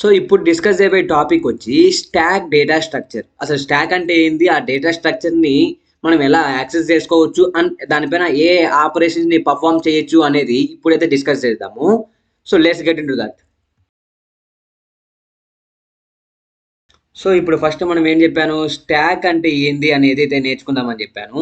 So ఇప్పుడు discuss చేయబోయే topic వచ్చి స్టాక్ డేటా స్ట్రక్చర్. అసలు స్టాక్ అంటే ఏంది, ఆ డేటా స్ట్రక్చర్ని మనం ఎలా యాక్సెస్ చేసుకోవచ్చు అండ్ దానిపైన ఏ ఆపరేషన్స్ని పర్ఫామ్ చేయొచ్చు అనేది ఇప్పుడైతే డిస్కస్ చేద్దాము. So let's get in to that. So ఇప్పుడు ఫస్ట్ మనం ఏం చెప్పాను, స్టాక్ అంటే ఏంది అనేది అయితే నేర్చుకుందామని చెప్పాను.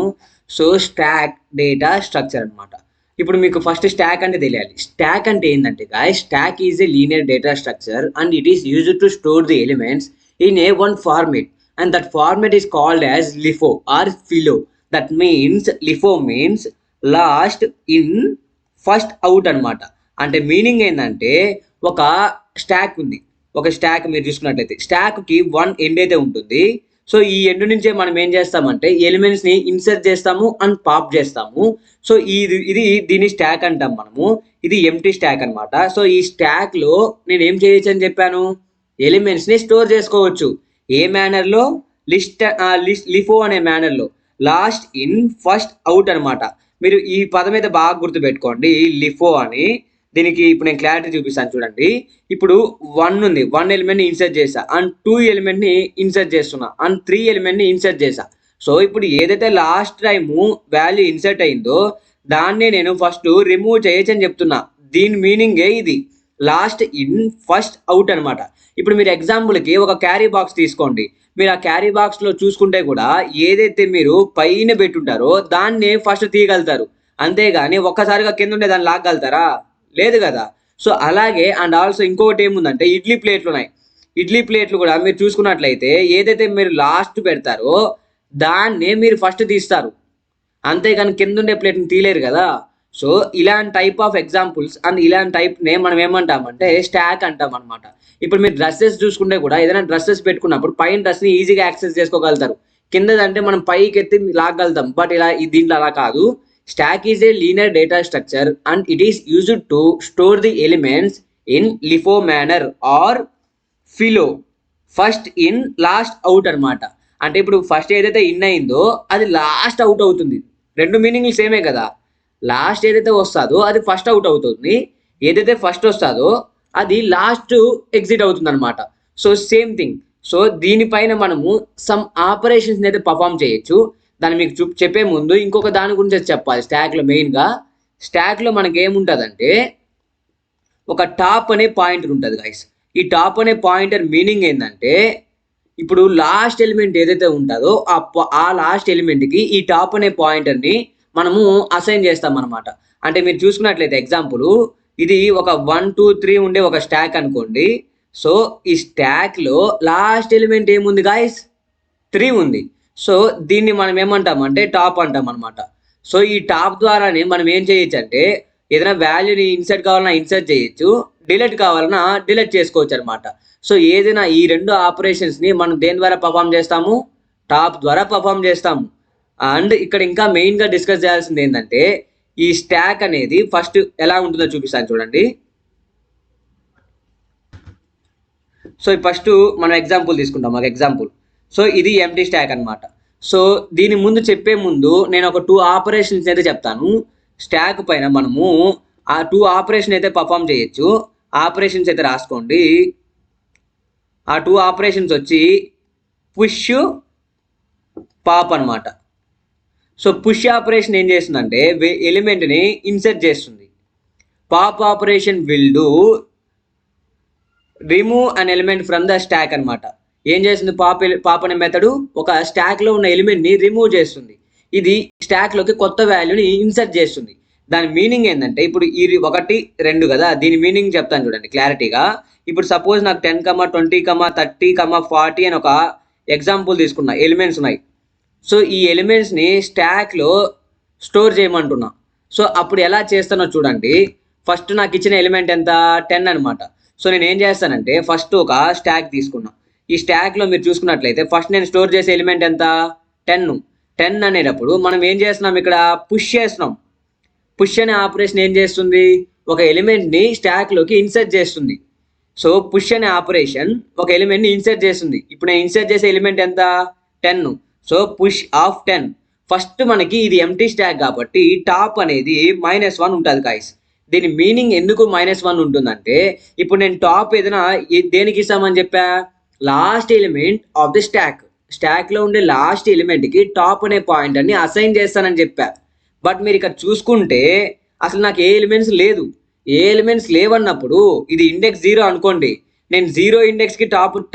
సో స్టాక్ డేటా స్ట్రక్చర్ అనమాట. ఇప్పుడు మీకు ఫస్ట్ స్టాక్ అంటే తెలియాలి. స్టాక్ అంటే ఏంటంటే guys, stack is a linear data structure and it is used to store the elements in a one format and that format is called as LIFO or FILO. That means LIFO means last in first out అనమాట. అంటే meaning ఏంటంటే, ఒక stock ఉంది, ఒక stock మీరు చూసుకున్నట్లయితే స్టాక్కి one end అయితే ఉంటుంది. సో ఈ ఎండ్ నుంచే మనం ఏం చేస్తామంటే ఎలిమెంట్స్ని ఇన్సర్ట్ చేస్తాము అండ్ పాప్ చేస్తాము. సో ఇది దీన్ని స్టాక్ అంటాం మనము. ఇది ఎంప్టీ స్టాక్ అనమాట. సో ఈ స్టాక్లో నేను ఏం చేయొచ్చు అని చెప్పాను, ఎలిమెంట్స్ని స్టోర్ చేసుకోవచ్చు. ఏ మేనర్లో, లిఫో అనే మేనర్లో, లాస్ట్ ఇన్ ఫస్ట్ అవుట్ అనమాట. మీరు ఈ పదం అయితే బాగా గుర్తుపెట్టుకోండి, లిఫో అని. దీనికి ఇప్పుడు నేను క్లారిటీ చూపిస్తాను చూడండి. ఇప్పుడు 1 ఉంది, 1 ఎలిమెంట్ని ఇన్సర్ట్ చేసా అండ్ 2 ఎలిమెంట్ని ఇన్సర్ట్ చేస్తున్నా అండ్ 3 ఎలిమెంట్ని ఇన్సర్ట్ చేసా. సో ఇప్పుడు ఏదైతే లాస్ట్ టైము వాల్యూ ఇన్సర్ట్ అయిందో దాన్నే నేను ఫస్ట్ రిమూవ్ చేయొచ్చు అని చెప్తున్నా. దీని మీనింగే ఇది, లాస్ట్ ఇన్ ఫస్ట్ అవుట్ అనమాట. ఇప్పుడు మీరు ఎగ్జాంపుల్కి ఒక క్యారీ బాక్స్ తీసుకోండి. మీరు ఆ క్యారీ బాక్స్లో చూసుకుంటే కూడా ఏదైతే మీరు పైన పెట్టుంటారో దాన్నే ఫస్ట్ తీయగలుగుతారు, అంతేగాని ఒక్కసారిగా కింద ఉండే దాన్ని లాగలుగుతారా? లేదు కదా. సో అలాగే అండ్ ఆల్సో ఇంకొకటి ఏముందంటే, ఇడ్లీ ప్లేట్లు ఉన్నాయి. ఇడ్లీ ప్లేట్లు కూడా మీరు చూసుకున్నట్లయితే ఏదైతే మీరు లాస్ట్ పెడతారో దాన్నే మీరు ఫస్ట్ తీస్తారు, అంతేగాని కింద ఉండే ప్లేట్ని తీయలేరు కదా. సో ఇలాంటి టైప్ ఆఫ్ ఎగ్జాంపుల్స్ అండ్ ఇలాంటి టైప్నే మనం ఏమంటామంటే స్టాక్ అంటాం అనమాట. ఇప్పుడు మీరు డ్రెస్సెస్ చూసుకుంటే కూడా ఏదైనా డ్రెస్సెస్ పెట్టుకున్నప్పుడు పైన డ్రెస్ని ఈజీగా యాక్సెస్ చేసుకోగలుగుతారు, కిందదంటే మనం పైకి ఎత్తి లాగలుగుతాం. బట్ దీంట్లో అలా కాదు. Stack is a linear data structure and it is used to store the elements in LIFO manner or FILO, first in last out అనమాట. అంటే ఇప్పుడు ఫస్ట్ ఏదైతే ఇన్ అయిందో అది లాస్ట్ అవుట్ అవుతుంది. రెండు మీనింగ్లు సేమే కదా. లాస్ట్ ఏదైతే వస్తుందో అది ఫస్ట్ అవుట్ అవుతుంది, ఏదైతే ఫస్ట్ వస్తుందో అది లాస్ట్ ఎగ్జిట్ అవుతుంది అనమాట. So same thing. సో దీనిపైన మనము సమ్ ఆపరేషన్స్ అయితే పర్ఫామ్ చేయొచ్చు. దాన్ని మీకు చెప్పే ముందు ఇంకొక దాని గురించి చెప్పాలి. స్టాక్లో మెయిన్గా, స్టాక్లో మనకి ఏముంటుందంటే ఒక టాప్ అనే పాయింటర్ ఉంటుంది గైస్. ఈ టాప్ అనే పాయింటర్ మీనింగ్ ఏంటంటే, ఇప్పుడు లాస్ట్ ఎలిమెంట్ ఏదైతే ఉంటుందో ఆ లాస్ట్ ఎలిమెంట్కి ఈ టాప్ అనే పాయింటర్ని మనము అసైన్ చేస్తాం అనమాట. అంటే మీరు చూసుకున్నట్లయితే ఎగ్జాంపుల్, ఇది ఒక 1 2 3 ఉండే ఒక స్టాక్ అనుకోండి. సో ఈ స్టాక్లో లాస్ట్ ఎలిమెంట్ ఏముంది గాయస్, 3 ఉంది. సో దీన్ని మనం ఏమంటాం అంటే టాప్ అంటాం అనమాట. సో ఈ టాప్ ద్వారానే మనం ఏం చేయొచ్చు అంటే ఏదైనా వాల్యూని ఇన్సర్ట్ కావాలన్నా ఇన్సర్ట్ చేయొచ్చు, డిలీట్ కావాలన్నా డిలీట్ చేసుకోవచ్చు అనమాట. సో ఏదైనా ఈ రెండు ఆపరేషన్స్ని మనం దేని ద్వారా పర్ఫామ్ చేస్తాము, టాప్ ద్వారా పర్ఫామ్ చేస్తాము. అండ్ ఇక్కడ ఇంకా మెయిన్గా డిస్కస్ చేయాల్సింది ఏంటంటే, ఈ స్టాక్ అనేది ఫస్ట్ ఎలా ఉంటుందో చూపిస్తాను చూడండి. సో ఫస్ట్ మనం ఎగ్జాంపుల్ తీసుకుంటాం, ఒక ఎగ్జాంపుల్. సో ఇది ఎంప్టీ స్టాక్ అనమాట. సో దీని ముందు చెప్పే ముందు నేను ఒక 2 ఆపరేషన్స్ అయితే చెప్తాను. స్టాక్ పైన మనము ఆ 2 ఆపరేషన్ అయితే పర్ఫామ్ చేయొచ్చు. ఆపరేషన్స్ అయితే రాసుకోండి. ఆ 2 ఆపరేషన్స్ వచ్చి పుష్, పాప్ అనమాట. సో పుష్ ఆపరేషన్ ఏం చేస్తుందంటే ఎలిమెంట్ని ఇన్సర్ట్ చేస్తుంది. Pop operation will do remove an element from the stock అనమాట. ఏం చేస్తుంది పాప్ అనే మెథడు, ఒక స్టాక్లో ఉన్న ఎలిమెంట్ని రిమూవ్ చేస్తుంది. ఇది స్టాక్లోకి కొత్త వాల్యూని ఇన్సర్ట్ చేస్తుంది. దాని మీనింగ్ ఏంటంటే, ఇప్పుడు ఇది 1 2 కదా, దీని మీనింగ్ చెప్తాను చూడండి క్లారిటీగా. ఇప్పుడు సపోజ్ నాకు 10 20 30 40 అని ఒక ఎగ్జాంపుల్ తీసుకున్నా, ఎలిమెంట్స్ ఉన్నాయి. సో ఈ ఎలిమెంట్స్ని స్టాక్లో స్టోర్ చేయమంటున్నా. సో అప్పుడు ఎలా చేస్తానో చూడండి. ఫస్ట్ నాకు ఇచ్చిన ఎలిమెంట్ ఎంత, 10 అనమాట. సో నేను ఏం చేస్తానంటే ఫస్ట్ ఒక స్టాక్ తీసుకున్నా. ఈ స్టాక్లో మీరు చూసుకున్నట్లయితే ఫస్ట్ నేను స్టోర్ చేసే ఎలిమెంట్ ఎంత, 10 అనేటప్పుడు మనం ఏం చేస్తున్నాం, ఇక్కడ పుష్ చేస్తున్నాం. పుష్ అనే ఆపరేషన్ ఏం చేస్తుంది, ఒక ఎలిమెంట్ని స్టాక్లోకి ఇన్సర్ట్ చేస్తుంది. సో పుష్ అనే ఆపరేషన్ ఒక ఎలిమెంట్ని ఇన్సర్ట్ చేస్తుంది. ఇప్పుడు నేను ఇన్సర్ట్ చేసే ఎలిమెంట్ ఎంత, 10. So push of 10. ఫస్ట్ మనకి ఇది ఎంప్టీ స్టాక్ కాబట్టి టాప్ అనేది -1 ఉంటుంది గాయ్స్. దీని మీనింగ్ ఎందుకు -1 ఉంటుందంటే ఇప్పుడు నేను టాప్ ఏదైనా దేనికి ఇస్తామని చెప్పా, last element of the stock లో ఉండే లాస్ట్ ఎలిమెంట్ కి టాప్ అనే పాయింట్ అని అసైన్ చేస్తానని చెప్పా. బట్ మీరు ఇక్కడ చూసుకుంటే అసలు నాకు ఏ ఎలిమెంట్స్ లేవన్నప్పుడు ఇది ఇండెక్స్ 0 అనుకోండి. నేను 0 ఇండెక్స్ కి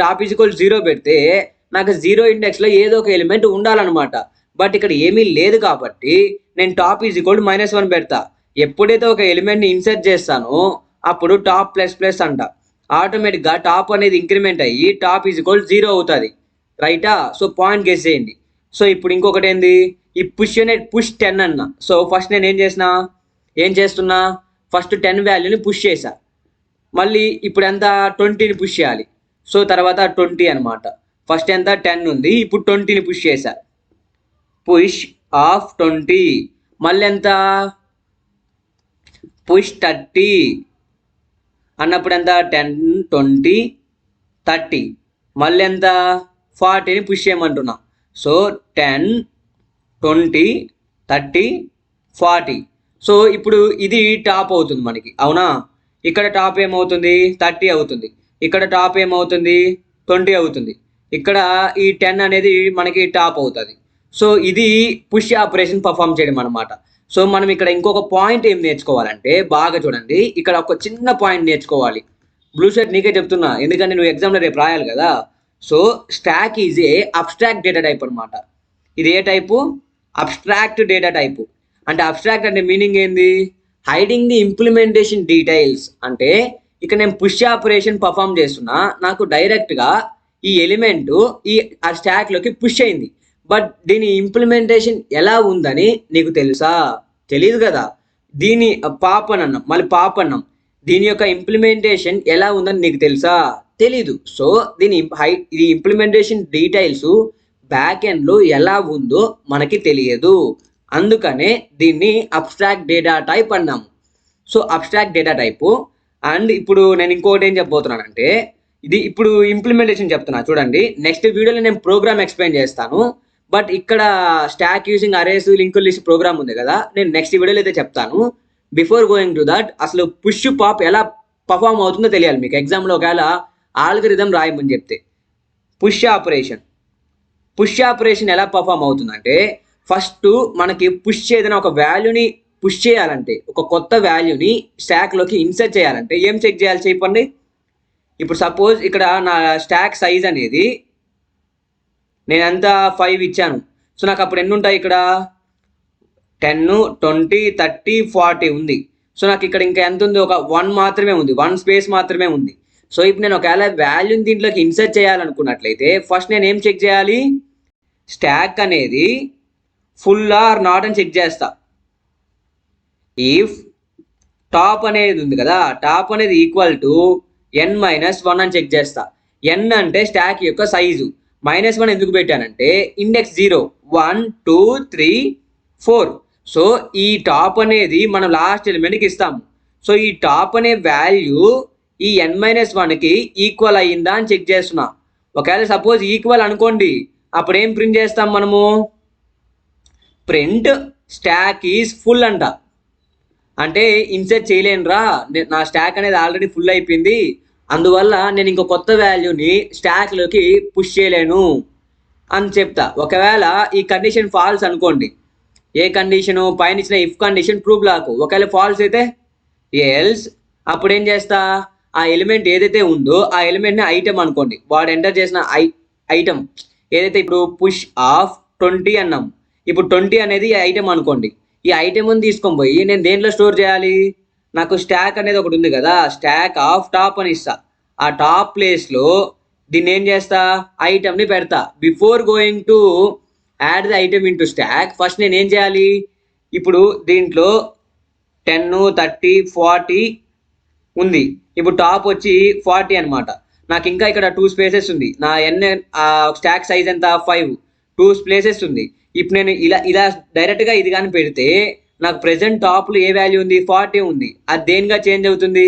టాప్ ఈజ్ ఈక్వల్ 0 పెడితే నాకు 0 ఇండెక్స్ లో ఏదో ఒక ఎలిమెంట్ ఉండాలన్నమాట. బట్ ఇక్కడ ఏమీ లేదు కాబట్టి నేను టాప్ ఈజ్ ఈక్వల్ -1 పెడతా. ఎప్పుడైతే ఒక ఎలిమెంట్ ని ఇన్సర్ట్ చేస్తానో అప్పుడు టాప్ ప్లస్ అంట, ఆటోమేటిక్ గా టాప్ అనేది ఇంక్రిమెంట్ అయ్యి టాప్ ఈజ్ ఈక్వల్ 0 అవుతుంది. రైటా? సో పాయింట్ గెస్ చేయండి. సో ఇప్పుడు ఇంకొకటి ఏంది, ఈ పుష్ 10 అన్న. సో ఫస్ట్ నేను ఏం చేస్తున్నా ఫస్ట్ 10 వాల్యూని పుష్ చేశా. మళ్ళీ ఇప్పుడు ఎంత 20ని పుష్ చేయాలి. సో తర్వాత 20 అనమాట. ఫస్ట్ ఎంత 10 ఉంది, ఇప్పుడు 20ని పుష్ చేశా. Push of 20. మళ్ళీ ఎంత పుష్ 30 అన్నప్పుడు ఎంత 10 20 30. మళ్ళీ ఎంత 40ని పుష్ చేయమంటున్నా. సో 10 20 30 40. సో ఇప్పుడు ఇది టాప్ అవుతుంది మనకి, అవునా? ఇక్కడ టాప్ ఏమవుతుంది 30 అవుతుంది, ఇక్కడ టాప్ ఏమవుతుంది 20 అవుతుంది, ఇక్కడ ఈ 10 అనేది మనకి టాప్ అవుతుంది. సో ఇది పుష్ ఆపరేషన్ పర్ఫామ్ చేయడం అనమాట. సో మనం ఇక్కడ ఇంకొక పాయింట్ ఏం నేర్చుకోవాలంటే బాగా చూడండి, ఇక్కడ ఒక చిన్న పాయింట్ నేర్చుకోవాలి. బ్లూ షర్ట్ నీకే చెప్తున్నా, ఎందుకంటే నువ్వు ఎగ్జామ్లో రేపు రాయాలి కదా. So stock is A abstract data type అనమాట. ఇది ఏ టైపు? Abstract data type. అంటే అబ్స్ట్రాక్ట్ అంటే మీనింగ్ ఏంది, హైడింగ్ ది ఇంప్లిమెంటేషన్ డీటెయిల్స్. అంటే ఇక్కడ నేను పుష్ ఆపరేషన్ పర్ఫామ్ చేస్తున్నా, నాకు డైరెక్ట్గా ఈ ఎలిమెంట్ ఆ స్టాక్లోకి పుష్ అయింది. బట్ దీని ఇంప్లిమెంటేషన్ ఎలా ఉందని నీకు తెలుసా? తెలీదు కదా. దీని పాప్ అన్నాం, దీని యొక్క ఇంప్లిమెంటేషన్ ఎలా ఉందని నీకు తెలుసా? తెలీదు. సో ఇది ఇంప్లిమెంటేషన్ డీటెయిల్స్ బ్యాక్ ఎండ్లో ఎలా ఉందో మనకి తెలియదు. అందుకనే దీన్ని అబ్స్ట్రాక్ట్ డేటా టైప్ అన్నాము. So abstract data type. And ఇప్పుడు నేను ఇంకోటి ఏం చెప్పబోతున్నానంటే, ఇది ఇప్పుడు ఇంప్లిమెంటేషన్ చెప్తున్నా చూడండి. నెక్స్ట్ వీడియోలో నేను ప్రోగ్రామ్ ఎక్స్ప్లెయిన్ చేస్తాను. బట్ ఇక్కడ stack using arrays link list program ఉంది కదా, నేను నెక్స్ట్ వీడియోలో అయితే చెప్తాను. బిఫోర్ గోయింగ్ టు దట్, అసలు పుష్ పాప్ ఎలా పర్ఫామ్ అవుతుందో తెలియాలి మీకు. ఎగ్జామ్లో ఒకవేళ ఆల్గరిథం రాయమని చెప్తే పుష్ ఆపరేషన్ ఎలా పర్ఫామ్ అవుతుందంటే, ఫస్ట్ మనకి ఏదైనా ఒక వాల్యూని పుష్ చేయాలంటే, ఒక కొత్త వాల్యూని స్టాక్లోకి ఇన్సర్ట్ చేయాలంటే ఏం చెక్ చేయాలి చెప్పండి. ఇప్పుడు సపోజ్ ఇక్కడ నా స్టాక్ సైజ్ అనేది నేను ఎంత 5 ఇచ్చాను. సో నాకు అప్పుడు ఎన్ని ఉంటాయి, ఇక్కడ 10 20 30 40 ఉంది. సో నాకు ఇక్కడ ఇంకా ఎంత ఉంది, ఒక 1 మాత్రమే ఉంది, 1 స్పేస్ మాత్రమే ఉంది. సో ఇప్పుడు నేను ఒకవేళ వాల్యూని దీంట్లోకి ఇన్సర్ట్ చేయాలనుకున్నట్లయితే ఫస్ట్ నేను ఏం చెక్ చేయాలి, స్టాక్ అనేది ఫుల్ ఆర్ నాట్ అని చెక్ చేస్తా. ఇఫ్ టాప్ అనేది ఉంది కదా, టాప్ అనేది ఈక్వల్ టు n-1 అని చెక్ చేస్తా. n అంటే స్టాక్ యొక్క సైజు, -1 ఎందుకు పెట్టానంటే ఇండెక్స్ 0 1 2 3 4. సో ఈ టాప్ అనేది మనం లాస్ట్ ఎలిమెంట్కి ఇస్తాము. సో ఈ టాప్ అనే వాల్యూ ఈ n-1కి ఈక్వల్ అయ్యిందా అని చెక్ చేస్తున్నా. ఒకవేళ సపోజ్ ఈక్వల్ అనుకోండి, అప్పుడు ఏం ప్రింట్ చేస్తాం మనము, ప్రింట్ స్టాక్ ఈజ్ ఫుల్ అంట. అంటే ఇన్సర్ట్ చేయలేనురా, నా స్టాక్ అనేది ఆల్రెడీ ఫుల్ అయిపోయింది, అందువల్ల నేను ఇంకో కొత్త వాల్యూని స్టాక్లోకి పుష్ చేయలేను అని చెప్తా. ఒకవేళ ఈ కండిషన్ ఫాల్స్ అనుకోండి, ఏ కండిషను పైన ఇచ్చిన ఇఫ్ కండిషన్ ట్రూ బ్లాక్, ఒకవేళ ఫాల్స్ అయితే ఎల్స్, అప్పుడు ఏం చేస్తా, ఆ ఎలిమెంట్ ఏదైతే ఉందో ఆ ఎలిమెంట్ని ఐటమ్ అనుకోండి, వాడు ఎంటర్ చేసిన ఐటమ్ ఏదైతే, ఇప్పుడు పుష్ ఆఫ్ 20 అన్నాం, ఇప్పుడు 20 అనేది ఐటమ్ అనుకోండి. ఈ ఐటమ్ని తీసుకొని పోయి నేను దేంట్లో స్టోర్ చేయాలి, నాకు స్టాక్ అనేది ఒకటి ఉంది కదా, స్టాక్ ఆఫ్ టాప్ అని ఇస్తా. ఆ టాప్ ప్లేస్లో దీన్ని ఏం చేస్తా, ఐటమ్ని పెడతా. Before going to add the item into stock, first నేను ఏం చేయాలి, ఇప్పుడు దీంట్లో 10 30 40 ఉంది, ఇప్పుడు టాప్ వచ్చి 40 అనమాట. నాకు ఇంకా ఇక్కడ 2 స్పేసెస్ ఉంది, నా స్టాక్ సైజ్ ఎంత 5, 2 ప్లేసెస్ ఉంది. ఇప్పుడు నేను ఇలా డైరెక్ట్గా ఇది కానీ పెడితే నాకు ప్రెసెంట్ టాప్లో ఏ వాల్యూ ఉంది, 40 ఉంది. అది దేనిగా చేంజ్ అవుతుంది,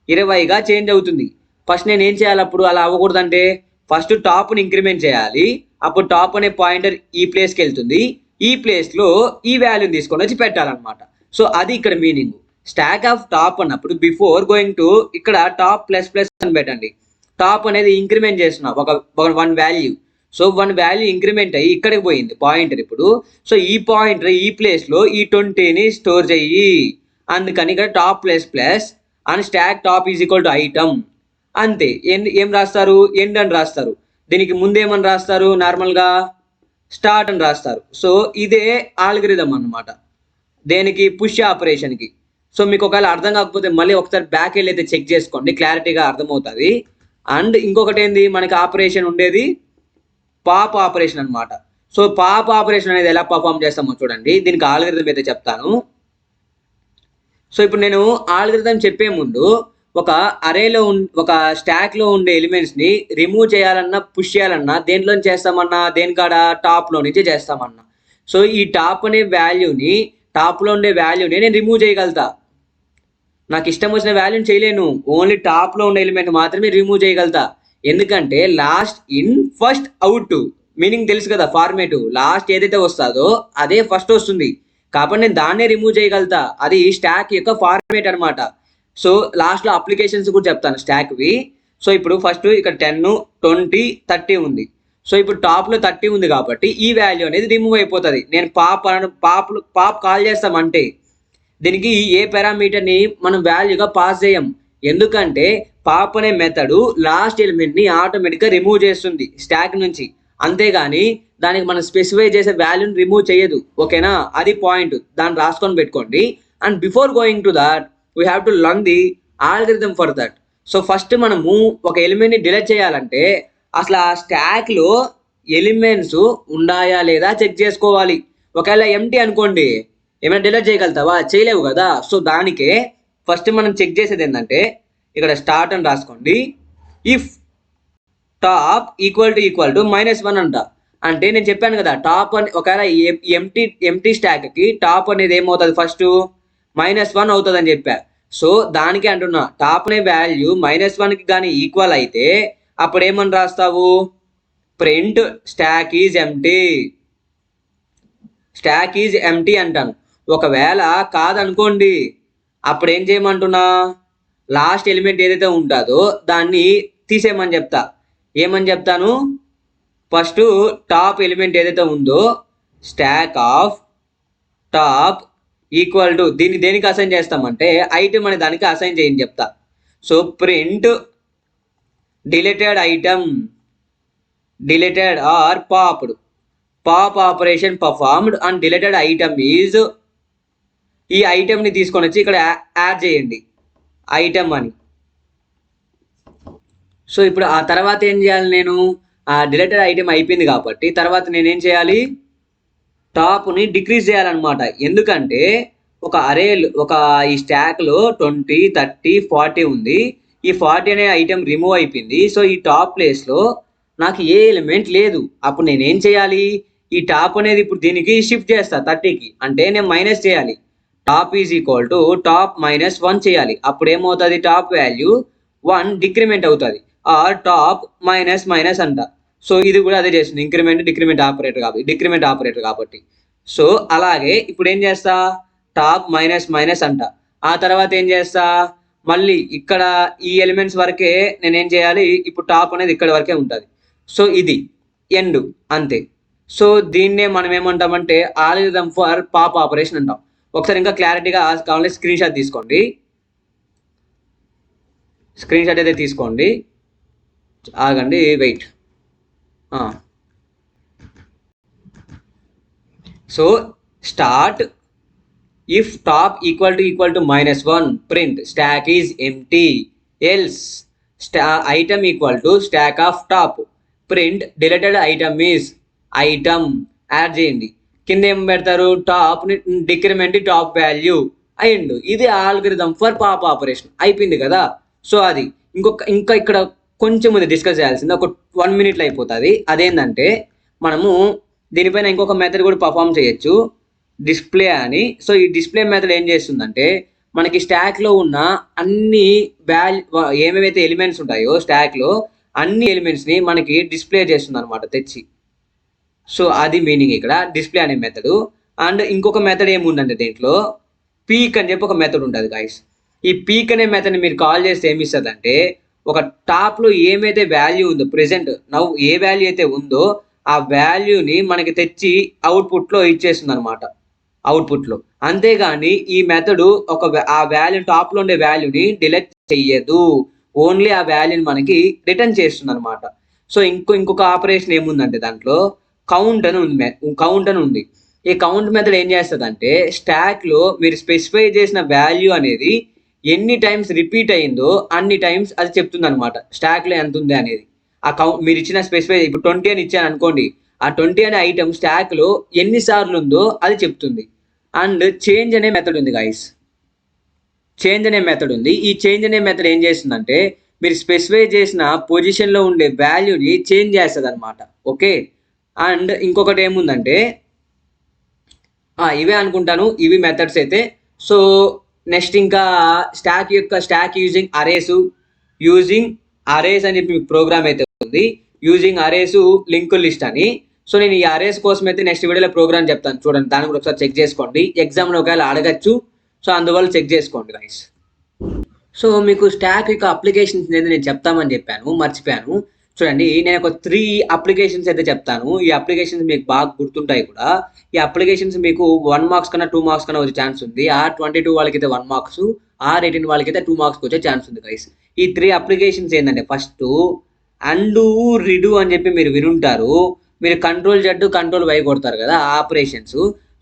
20గా చేంజ్ అవుతుంది. ఫస్ట్ నేను ఏం చేయాలి, అప్పుడు అలా అవ్వకూడదంటే ఫస్ట్ టాప్ని ఇంక్రిమెంట్ చేయాలి. అప్పుడు టాప్ అనే పాయింటర్ ఈ ప్లేస్కి వెళ్తుంది, ఈ ప్లేస్లో ఈ వాల్యూని తీసుకొని వచ్చి పెట్టాలన్నమాట. సో అది ఇక్కడ మీనింగ్. స్టాక్ ఆఫ్ టాప్ అన్నప్పుడు బిఫోర్ గోయింగ్ టు ఇక్కడ టాప్ ప్లస్ ప్లస్ అని పెట్టండి. టాప్ అనేది ఇంక్రిమెంట్ చేస్తున్నా ఒక 1 వాల్యూ. సో 1 వాల్యూ ఇంక్రిమెంట్ అయ్యి ఇక్కడికి పోయింది పాయింటర్ ఇప్పుడు. సో ఈ పాయింటర్ ఈ ప్లేస్లో ఈ 20ని స్టోర్ చెయ్యి. అందుకని ఇక్కడ top plus plus and stock top is equal to item. అంతే. ఏం రాస్తారు? ఎండ్ అని రాస్తారు. దీనికి ముందేమని రాస్తారు? నార్మల్గా స్టార్ట్ అని రాస్తారు. సో ఇదే ఆల్గరిథం అన్నమాట దేనికి? పుష్ ఆపరేషన్కి. సో మీకు ఒకవేళ అర్థం కాకపోతే మళ్ళీ ఒకసారి బ్యాక్ వెళ్ళి అయితే చెక్ చేసుకోండి, క్లారిటీగా అర్థమవుతుంది. అండ్ ఇంకొకటి ఏంది, మనకి ఆపరేషన్ ఉండేది పాప్ ఆపరేషన్ అనమాట. సో పాప్ ఆపరేషన్ అనేది ఎలా పర్ఫామ్ చేస్తామో చూడండి. దీనికి ఆల్గరిథం అయితే చెప్తాను. సో ఇప్పుడు నేను ఆల్గరిథం చెప్పే ముందు ఒక అరేలో ఒక స్టాక్లో ఉండే ఎలిమెంట్స్ని రిమూవ్ చేయాలన్నా పుష్ చేయాలన్నా దేంట్లో చేస్తామన్నా, దేనికాడ టాప్లో నుంచి చేస్తామన్నా. సో ఈ టాప్ అనే వాల్యూని, టాప్లో ఉండే వాల్యూని నేను రిమూవ్ చేయగలుగుతా. నాకు ఇష్టం వచ్చిన వాల్యూని చేయలేను, ఓన్లీ టాప్లో ఉండే ఎలిమెంట్ మాత్రమే రిమూవ్ చేయగలుగుతా. ఎందుకంటే last in first out meaning తెలుసు కదా, ఫార్మేటివ్. లాస్ట్ ఏదైతే వస్తుందో అదే ఫస్ట్ వస్తుంది, కాబట్టి నేను దాన్నే రిమూవ్ చేయగలుగుతా. అది స్టాక్ యొక్క ఫార్మేట్ అనమాట. సో లాస్ట్లో అప్లికేషన్స్ కూడా చెప్తాను స్టాక్వి. సో ఇప్పుడు ఫస్ట్ ఇక్కడ 10, 20, 30 ఉంది. సో ఇప్పుడు టాప్లో 30 ఉంది కాబట్టి ఈ వాల్యూ అనేది రిమూవ్ అయిపోతుంది. నేను పాప్ కాల్ చేస్తామంటే దీనికి ఏ పారామీటర్ని మనం వాల్యూగా పాస్ చేయం. ఎందుకంటే పాప్ అనే మెథడు లాస్ట్ ఎలిమెంట్ని ఆటోమేటిక్గా రిమూవ్ చేస్తుంది స్టాక్ నుంచి, అంతేగాని దానికి మనం స్పెసిఫై చేసే వాల్యూని రిమూవ్ చేయదు. ఓకేనా? అది పాయింట్, దాన్ని రాసుకొని పెట్టుకోండి. And before going to that we have to learn the algorithm for that. So first మనము ఒక ఎలిమెంట్ని డిలీట్ చేయాలంటే అసలు ఆ స్టాక్లో ఎలిమెంట్స్ ఉన్నాయా లేదా చెక్ చేసుకోవాలి. ఒకవేళ ఎంటీ అనుకోండి, ఏమైనా డిలీట్ చేయగలుగుతావా? చేయలేవు కదా. సో దానికే ఫస్ట్ మనం చెక్ చేసేది ఏంటంటే ఇక్కడ స్టార్ట్ అని రాసుకోండి. ఇఫ్ టాప్ ఈక్వల్ టు -1 అంట. అంటే నేను చెప్పాను కదా, టాప్ అని ఒకవేళ ఎంటీ స్టాక్కి టాప్ అనేది ఏమవుతుంది? ఫస్ట్ -1 అవుతుంది అని చెప్పా. సో దానికి అంటున్నా, టాప్ అనే వాల్యూ -1కి కానీ ఈక్వల్ అయితే అప్పుడు ఏమని రాస్తావు? Print stack is empty. Stack is empty అంటాను. ఒకవేళ కాదనుకోండి, అప్పుడు ఏం చేయమంటున్నా, లాస్ట్ ఎలిమెంట్ ఏదైతే ఉంటుందో దాన్ని తీసేయమని చెప్తా. ఏమని చెప్తాను? ఫస్ట్ టాప్ ఎలిమెంట్ ఏదైతే ఉందో stock of top equal to దీన్ని దేనికి అసైన్ చేస్తామంటే ఐటమ్ అనే దానికి అసైన్ చేయని చెప్తా. So print deleted item, deleted or popped, pop operation performed and deleted item is, ఈ ఐటమ్ని తీసుకొని వచ్చి ఇక్కడ యాడ్ చేయండి ఐటమ్ అని. సో ఇప్పుడు ఆ తర్వాత ఏం చేయాలి? నేను ఆ డిలీటెడ్ ఐటమ్ అయిపోయింది కాబట్టి తర్వాత నేనేం చేయాలి? టాప్ని డిక్రీజ్ చేయాలన్నమాట. ఎందుకంటే ఒక ఈ స్టాక్లో 20, 30, 40 ఉంది. ఈ 40 అనే ఐటమ్ రిమూవ్ అయిపోయింది. సో ఈ టాప్ ప్లేస్లో నాకు ఏ ఎలిమెంట్ లేదు. అప్పుడు నేనేం చేయాలి? ఈ టాప్ అనేది ఇప్పుడు దీనికి షిఫ్ట్ చేస్తా 30కి. అంటే నేను మైనస్ చేయాలి. Top is equal to top -1 చేయాలి. అప్పుడు ఏమవుతుంది? టాప్ వాల్యూ 1 డిక్రిమెంట్ అవుతుంది. ఆర్ టాప్ మైనస్ అంట. సో ఇది కూడా అదే చేస్తుంది, డిక్రిమెంట్ ఆపరేటర్ కాబట్టి. సో అలాగే ఇప్పుడు ఏం చేస్తా? టాప్ మైనస్ అంట. ఆ తర్వాత ఏం చేస్తా? మళ్ళీ ఇక్కడ ఈ ఎలిమెంట్స్ వరకే నేనేం చేయాలి? ఇప్పుడు టాప్ అనేది ఇక్కడ వరకే ఉంటుంది. సో ఇది ఎండ్, అంతే. సో దీన్నే మనం ఏమంటామంటే ఆల్గరిథం ఫర్ పాప్ ఆపరేషన్ అంటాం. ఒకసారి ఇంకా క్లారిటీగా కావాలంటే స్క్రీన్ షాట్ తీసుకోండి. స్క్రీన్ షాట్ అయితే తీసుకోండి. ఆగండి, wait. So start if top equal to -1 print stack is empty. Else item equal to stack of top print deleted item is item. Add చేయండి. కింద ఏం పెడతారు? టాప్ డిక్రిమెంట్ టాప్ వాల్యూ అయ్యిండు. ఇది ఆల్గరిథం ఫర్ పాప్ ఆపరేషన్ అయిపోయింది కదా. So అది ఇంకా ఇక్కడ కొంచెం ఉంది డిస్కస్ చేయాల్సింది, ఒక 1 మినిట్లో అయిపోతుంది. అదేంటంటే మనము దీనిపైన ఇంకొక మెథడ్ కూడా పర్ఫామ్ చేయొచ్చు, డిస్ప్లే అని. సో ఈ డిస్ప్లే మెథడ్ ఏం చేస్తుందంటే మనకి స్టాక్లో ఉన్న అన్ని ఏమేమైతే ఎలిమెంట్స్ ఉంటాయో స్టాక్లో అన్ని ఎలిమెంట్స్ని మనకి డిస్ప్లే చేస్తుంది అనమాట తెచ్చి. సో అది మీనింగ్ ఇక్కడ డిస్ప్లే అనే మెథడు. అండ్ ఇంకొక మెథడ్ ఏముందంటే దీంట్లో పీక్ అని చెప్పి ఒక మెథడ్ ఉంటుంది గైస్. ఈ పీక్ అనే మెథడ్ని మీరు కాల్ చేస్తే ఏమి ఇస్తుంది అంటే, ఒక టాప్లో ఏమైతే వాల్యూ ఉందో ప్రెసెంట్ ఏ వాల్యూ అయితే ఉందో ఆ వాల్యూని మనకి తెచ్చి అవుట్పుట్లో ఇచ్చేస్తుంది అనమాట, అవుట్పుట్లో. అంతేగాని ఈ మెథడ్ ఆ వాల్యూ టాప్లో ఉండే వాల్యూని డిలీట్ చెయ్యదు, ఓన్లీ ఆ వాల్యూని మనకి రిటర్న్ చేస్తుంది అనమాట. సో ఇంకొక ఆపరేషన్ ఏముందంటే దాంట్లో కౌంట్ అని ఉంది. ఈ కౌంట్ మెథడ్ ఏం చేస్తుంది అంటే, స్టాక్లో మీరు స్పెసిఫై చేసిన వాల్యూ అనేది ఎన్ని టైమ్స్ రిపీట్ అయిందో అన్ని టైమ్స్ అది చెప్తుంది అనమాట, స్టాక్లో ఎంత ఉంది అనేది. ఆ మీరు ఇచ్చిన స్పెసిఫై ఇప్పుడు 20 అని ఇచ్చాను అనుకోండి, ఆ 20 అనే ఐటమ్ స్టాక్లో ఎన్నిసార్లు ఉందో అది చెప్తుంది. అండ్ చేంజ్ అనే మెథడ్ ఉంది గైస్, చేంజ్ అనే మెథడ్ ఉంది. ఈ చేంజ్ అనే మెథడ్ ఏం చేస్తుందంటే, మీరు స్పెసిఫై చేసిన పొజిషన్లో ఉండే వాల్యూని చేంజ్ చేస్తుంది అనమాట. ఓకే. అండ్ ఇంకొకటి ఏముందంటే, ఇవే అనుకుంటాను, ఇవి మెథడ్స్ అయితే. సో నెక్స్ట్ ఇంకా స్టాక్ యూజింగ్ అరేస్ అని చెప్పి ప్రోగ్రామ్ అయితే ఉంది, యూజింగ్ అరేస్ లింక్ లిస్ట్ అని. సో నేను ఈ అరేస్ కోసం అయితే నెక్స్ట్ వీడియోలో ప్రోగ్రామ్ చెప్తాను, చూడండి, దాన్ని కూడా ఒకసారి చెక్ చేసుకోండి, ఎగ్జామ్లో ఒకవేళ అడగచ్చు. సో అందువల్ల చెక్ చేసుకోండి గైస్. సో మీకు స్టాక్ యొక్క అప్లికేషన్స్ అనేది నేను చెప్తామని చెప్పాను, మర్చిపోయాను. చూడండి, నేను ఒక 3 అప్లికేషన్స్ అయితే చెప్తాను. ఈ అప్లికేషన్స్ మీకు బాగా గుర్తుంటాయి కూడా. ఈ అప్లికేషన్స్ మీకు 1 మార్క్స్ కన్నా 2 మార్క్స్ కన్నా వచ్చే ఛాన్స్ ఉంది. R22 వాళ్ళకైతే 1 మార్క్స్, R18 వాళ్ళకైతే 2 మార్క్స్కి వచ్చే ఛాన్స్ ఉంది గైస్. ఈ 3 అప్లికేషన్స్ ఏంటంటే, ఫస్ట్ అండు రిడు అని చెప్పి మీరు వినుంటారు. మీరు కంట్రోల్ Z కంట్రోల్ Y కొడతారు కదా ఆపరేషన్స్.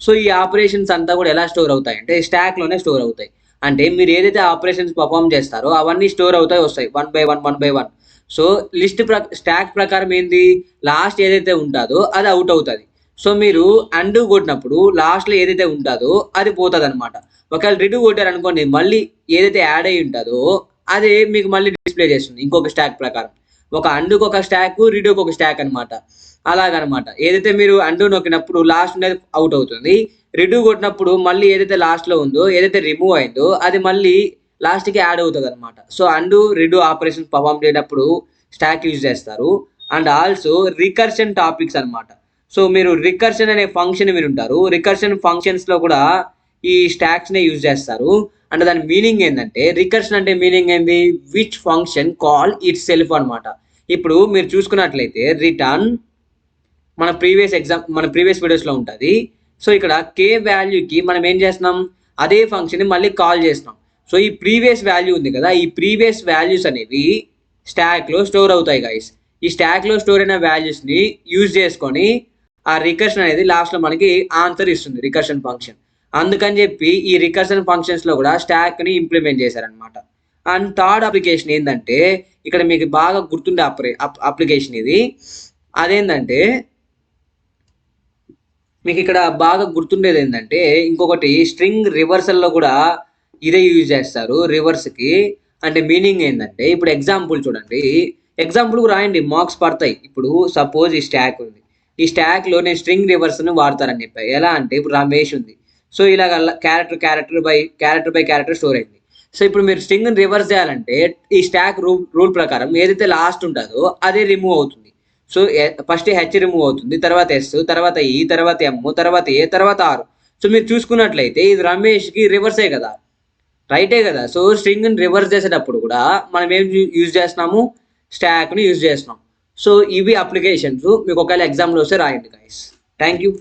సో ఈ ఆపరేషన్స్ అంతా కూడా ఎలా స్టోర్ అవుతాయి అంటే స్టాక్లోనే స్టోర్ అవుతాయి. అంటే మీరు ఏదైతే ఆపరేషన్స్ పర్ఫామ్ చేస్తారో అవన్నీ స్టోర్ అవుతాయి, వస్తాయి 1 by 1. సో స్టాక్ ప్రకారం ఏంది, లాస్ట్ ఏదైతే ఉంటుందో అది అవుట్ అవుతుంది. సో మీరు అండు కొట్టినప్పుడు లాస్ట్లో ఏదైతే ఉంటుందో అది పోతుంది అనమాట. ఒకవేళ రిడు కొట్టారు అనుకోండి, మళ్ళీ ఏదైతే యాడ్ అయ్యి ఉంటుందో అదే మీకు మళ్ళీ డిస్ప్లే చేస్తుంది ఇంకొక స్టాక్ ప్రకారం. ఒక అండుకు ఒక స్టాక్, రిడుకి ఒక స్టాక్ అనమాట. అలాగనమాట. ఏదైతే మీరు అండు నొక్కినప్పుడు లాస్ట్ అనేది అవుట్ అవుతుంది, రిడు కొట్టినప్పుడు మళ్ళీ ఏదైతే లాస్ట్లో ఉందో, ఏదైతే రిమూవ్ అయిందో అది మళ్ళీ లాస్ట్కి యాడ్ అవుతుంది అనమాట. సో అండు రిడు ఆపరేషన్ పర్ఫామ్ చేసేటప్పుడు స్టాక్ యూజ్ చేస్తారు. అండ్ ఆల్సో రికర్షన్ టాపిక్స్ అనమాట. సో మీరు రికర్షన్ అనే ఫంక్షన్ వినుంటారు, రికర్షన్ ఫంక్షన్స్లో కూడా ఈ స్టాక్స్నే యూజ్ చేస్తారు. అండ్ దాని మీనింగ్ ఏంటంటే, రికర్షన్ అంటే మీనింగ్ ఏంది, which function call it self అనమాట. ఇప్పుడు మీరు చూసుకున్నట్లయితే రిటర్న్ మన ప్రీవియస్ వీడియోస్లో ఉంటుంది. సో ఇక్కడ కే వాల్యూకి మనం ఏం చేస్తున్నాం, అదే ఫంక్షన్ని మళ్ళీ కాల్ చేస్తున్నాం. సో ఈ ప్రీవియస్ వాల్యూ ఉంది కదా, ఈ ప్రీవియస్ వాల్యూస్ అనేవి స్టాక్లో స్టోర్ అవుతాయి గైస్. ఈ స్టాక్లో స్టోర్ అయిన వాల్యూస్ని యూజ్ చేసుకొని ఆ రికర్షన్ అనేది లాస్ట్లో మనకి ఆన్సర్ ఇస్తుంది, రికర్షన్ ఫంక్షన్. అందుకని చెప్పి ఈ రికర్షన్ ఫంక్షన్స్లో కూడా స్టాక్ని ఇంప్లిమెంట్ చేశారనమాట. అండ్ థర్డ్ అప్లికేషన్ ఏంటంటే, ఇక్కడ మీకు బాగా గుర్తుండే అప్లికేషన్ ఇది. అదేంటంటే, మీకు ఇక్కడ బాగా గుర్తుండేది ఏంటంటే, ఇంకొకటి స్ట్రింగ్ రివర్సల్లో కూడా ఇదే యూజ్ చేస్తారు రివర్స్కి. అంటే మీనింగ్ ఏంటంటే, ఇప్పుడు ఎగ్జాంపుల్ చూడండి, ఎగ్జాంపుల్కి రాయండి, మార్క్స్ పడతాయి. ఇప్పుడు సపోజ్ ఈ స్టాక్ ఉంది, ఈ స్టాక్లో నేను స్ట్రింగ్ రివర్స్ని వాడతారని చెప్పాను. ఎలా అంటే, ఇప్పుడు రమేష్ ఉంది, సో ఇలాగ క్యారెక్టర్ బై క్యారెక్టర్ స్టోర్ అయింది. సో ఇప్పుడు మీరు స్ట్రింగ్ని రివర్స్ చేయాలంటే ఈ స్టాక్ రూల్ ప్రకారం ఏదైతే లాస్ట్ ఉంటుందో అదే రిమూవ్ అవుతుంది. సో ఫస్ట్ హెచ్ రిమూవ్ అవుతుంది, తర్వాత ఎస్, తర్వాత ఈ, తర్వాత ఎమ్, తర్వాత ఏ, తర్వాత ఆర్. సో మీరు చూసుకున్నట్లయితే ఇది రమేష్కి రివర్సే కదా, రైటే కదా. సో స్ట్రింగ్ని రివర్స్ చేసేటప్పుడు కూడా మనం ఏం యూజ్ చేస్తున్నాము, స్టాక్ని యూజ్ చేస్తున్నాం. సో ఇవి అప్లికేషన్స్, మీకు ఒకవేళ ఎగ్జామ్లో వస్తే రాయండి గైస్. Thank you.